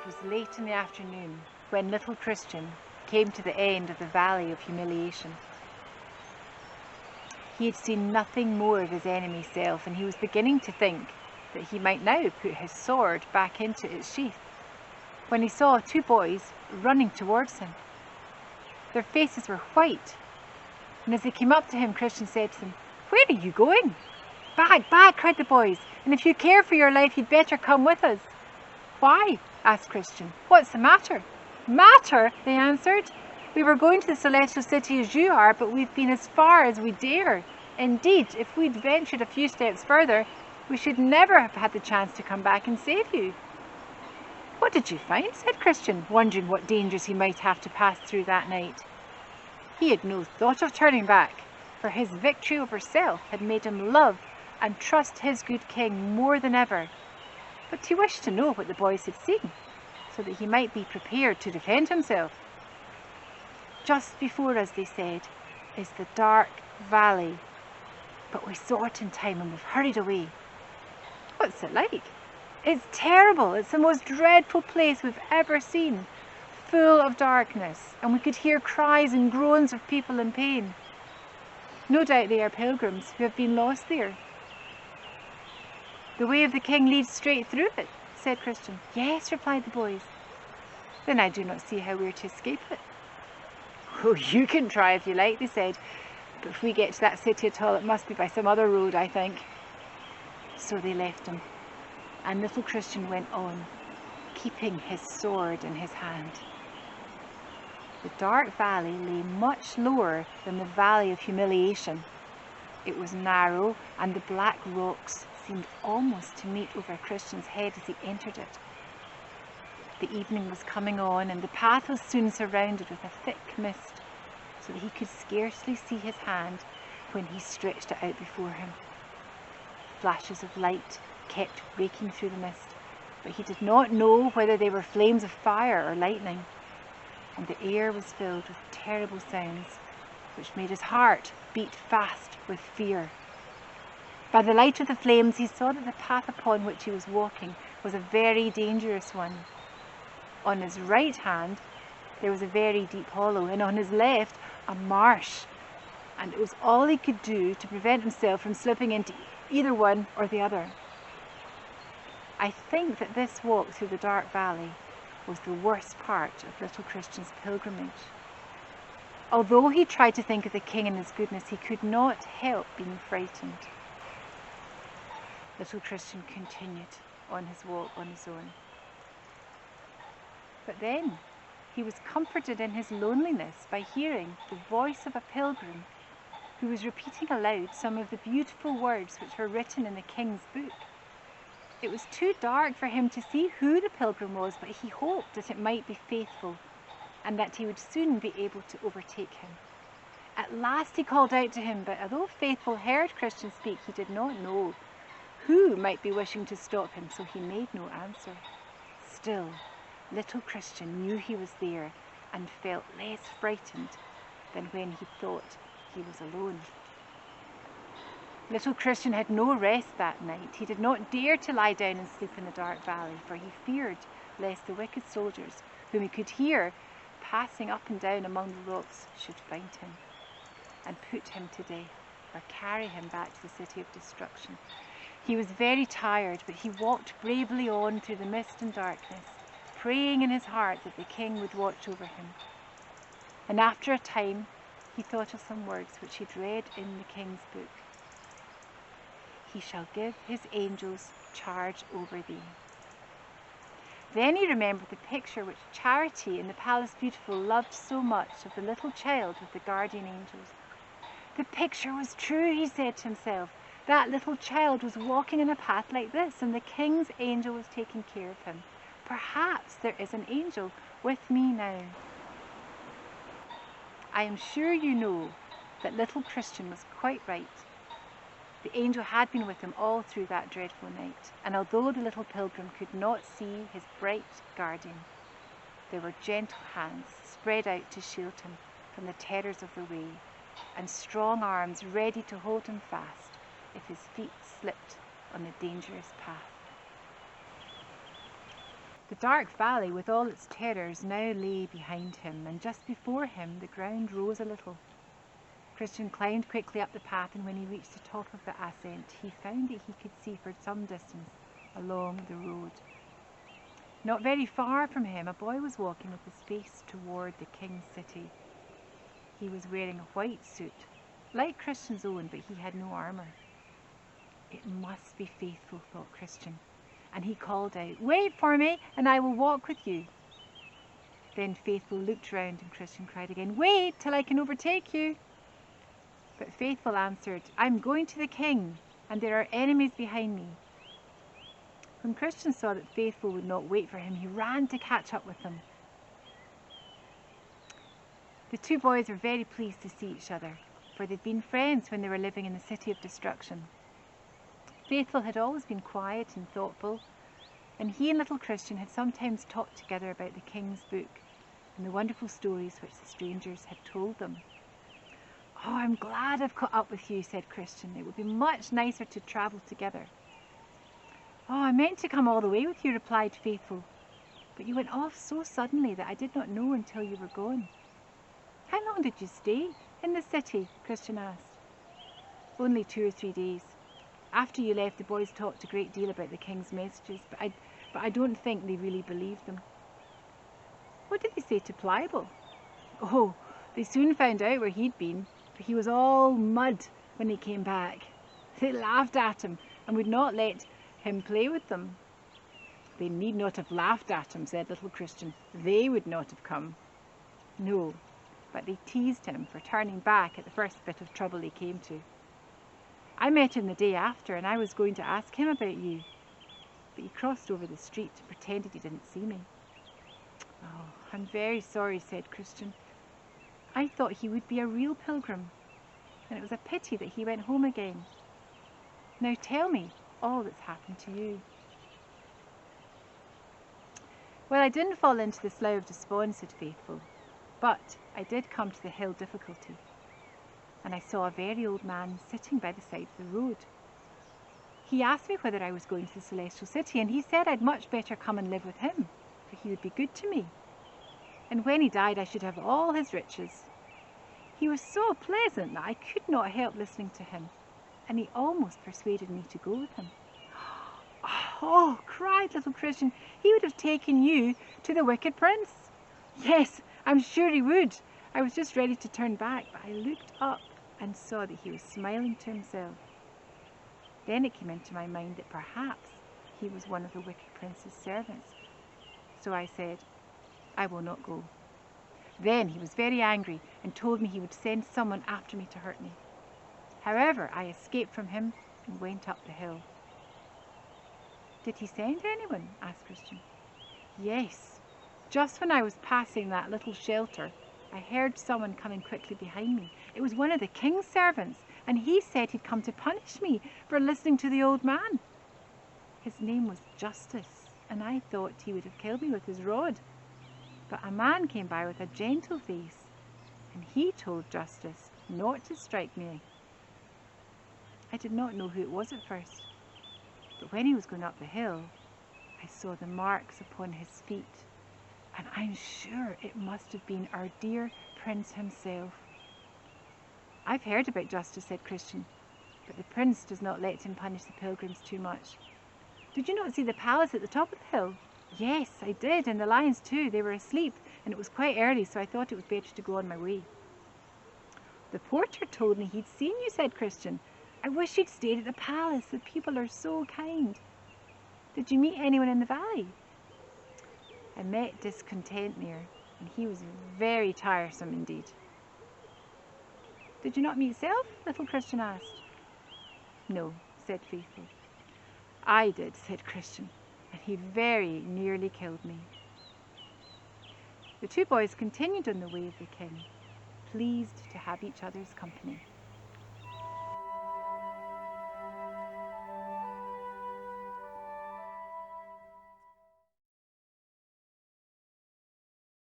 was late in the afternoon when little Christian came to the end of the valley of humiliation. He had seen nothing more of his enemy self, and he was beginning to think that he might now put his sword back into its sheath, when he saw two boys running towards him. Their faces were white, and as they came up to him, Christian said to them, "Where are you going?" "Back, back," cried the boys, "and if you care for your life, you'd better come with us." "Why?" asked Christian. "What's the matter?" "Matter?" they answered. "We were going to the celestial city as you are, but we've been as far as we dare. Indeed, if we'd ventured a few steps further, we should never have had the chance to come back and save you." "What did you find?" said Christian, wondering what dangers he might have to pass through that night. He had no thought of turning back, for his victory over self had made him love and trust his good king more than ever. But he wished to know what the boys had seen, so that he might be prepared to defend himself. "Just before us," they said, "is the dark valley, but we saw it in time and we've hurried away." "What's it like?" "It's terrible. It's the most dreadful place we've ever seen, full of darkness, and we could hear cries and groans of people in pain. No doubt they are pilgrims who have been lost there." "The way of the king leads straight through it," said Christian. "Yes," replied the boys. "Then I do not see how we are to escape it." "Oh, you can try if you like," they said, "but if we get to that city at all, it must be by some other road, I think." So they left him, and little Christian went on, keeping his sword in his hand. The dark valley lay much lower than the valley of humiliation. It was narrow, and the black rocks seemed almost to meet over Christian's head as he entered it. The evening was coming on, and the path was soon surrounded with a thick mist, so that he could scarcely see his hand when he stretched it out before him. Flashes of light kept breaking through the mist, but he did not know whether they were flames of fire or lightning, and the air was filled with terrible sounds, which made his heart beat fast with fear. By the light of the flames, he saw that the path upon which he was walking was a very dangerous one. On his right hand, there was a very deep hollow, and on his left, a marsh, and it was all he could do to prevent himself from slipping into either one or the other. I think that this walk through the dark valley was the worst part of little Christian's pilgrimage. Although he tried to think of the king and his goodness, he could not help being frightened. Little Christian continued on his walk on his own. But then he was comforted in his loneliness by hearing the voice of a pilgrim who was repeating aloud some of the beautiful words which were written in the king's book. It was too dark for him to see who the pilgrim was, but he hoped that it might be faithful and that he would soon be able to overtake him. At last he called out to him, but although Faithful heard Christian speak, he did not know who might be wishing to stop him, so he made no answer. Still, little Christian knew he was there and felt less frightened than when he thought he was alone. Little Christian had no rest that night. He did not dare to lie down and sleep in the dark valley, for he feared lest the wicked soldiers, whom he could hear passing up and down among the rocks, should find him and put him to death, or carry him back to the city of destruction. He was very tired, but he walked bravely on through the mist and darkness, praying in his heart that the king would watch over him. And after a time, he thought of some words which he'd read in the king's book. "He shall give his angels charge over thee." Then he remembered the picture which Charity in the Palace Beautiful loved so much of the little child with the guardian angels. The picture was true, he said to himself. That little child was walking in a path like this, and the king's angel was taking care of him. Perhaps there is an angel with me now. I am sure you know that little Christian was quite right. The angel had been with him all through that dreadful night, and although the little pilgrim could not see his bright guardian, there were gentle hands spread out to shield him from the terrors of the way, and strong arms ready to hold him fast if his feet slipped on the dangerous path. The dark valley with all its terrors now lay behind him, and just before him the ground rose a little. Christian climbed quickly up the path, and when he reached the top of the ascent, he found that he could see for some distance along the road. Not very far from him, a boy was walking with his face toward the king's city. He was wearing a white suit, like Christian's own, but he had no armour. It must be Faithful, thought Christian, and he called out, "Wait for me, and I will walk with you." Then Faithful looked round, and Christian cried again, "Wait till I can overtake you." But Faithful answered, "I'm going to the king, and there are enemies behind me." When Christian saw that Faithful would not wait for him, he ran to catch up with them. The two boys were very pleased to see each other, for they'd been friends when they were living in the City of Destruction. Faithful had always been quiet and thoughtful, and he and little Christian had sometimes talked together about the king's book and the wonderful stories which the strangers had told them. "Oh, I'm glad I've caught up with you," said Christian. "It would be much nicer to travel together." "Oh, I meant to come all the way with you," replied Faithful, "but you went off so suddenly that I did not know until you were gone." "How long did you stay in the city?" Christian asked. "Only 2 or 3 days. After you left, the boys talked a great deal about the king's messages, but I don't think they really believed them." "What did they say to Pliable?" "Oh, they soon found out where he'd been, for he was all mud when he came back. They laughed at him and would not let him play with them." "They need not have laughed at him," said little Christian. "They would not have come." "No, but they teased him for turning back at the first bit of trouble he came to. I met him the day after, and I was going to ask him about you, but he crossed over the street and pretended he didn't see me." "Oh, I'm very sorry," said Christian. "I thought he would be a real pilgrim, and it was a pity that he went home again. Now tell me all that's happened to you." "Well, I didn't fall into the Slough of Despond," said Faithful, "but I did come to the Hill Difficulty, and I saw a very old man sitting by the side of the road. He asked me whether I was going to the Celestial City, and he said I'd much better come and live with him, for he would be good to me, and when he died I should have all his riches. He was so pleasant that I could not help listening to him, and he almost persuaded me to go with him." "Oh," cried little Christian, "he would have taken you to the wicked prince." "Yes, I'm sure he would. I was just ready to turn back, but I looked up and saw that he was smiling to himself. Then it came into my mind that perhaps he was one of the wicked prince's servants. So I said, 'I will not go.' Then he was very angry and told me he would send someone after me to hurt me. However, I escaped from him and went up the hill." "Did he send anyone?" asked Christian. "Yes. Just when I was passing that little shelter, I heard someone coming quickly behind me. It was one of the king's servants, and he said he'd come to punish me for listening to the old man. His name was Justice, and I thought he would have killed me with his rod. But a man came by with a gentle face, and he told Justice not to strike me. I did not know who it was at first, but when he was going up the hill, I saw the marks upon his feet, and I'm sure it must have been our dear Prince himself." "I've heard about Justice," said Christian, "but the Prince does not let him punish the pilgrims too much. Did you not see the palace at the top of the hill?" "Yes, I did, and the lions too. They were asleep, and it was quite early, so I thought it was better to go on my way." "The porter told me he'd seen you," said Christian. "I wish you'd stayed at the palace. The people are so kind. Did you meet anyone in the valley?" "I met Discontent there, and he was very tiresome indeed." "Did you not meet Self?" little Christian asked. "No," said Faithful. "I did," said Christian, "and he very nearly killed me." The two boys continued on the way of the king, pleased to have each other's company.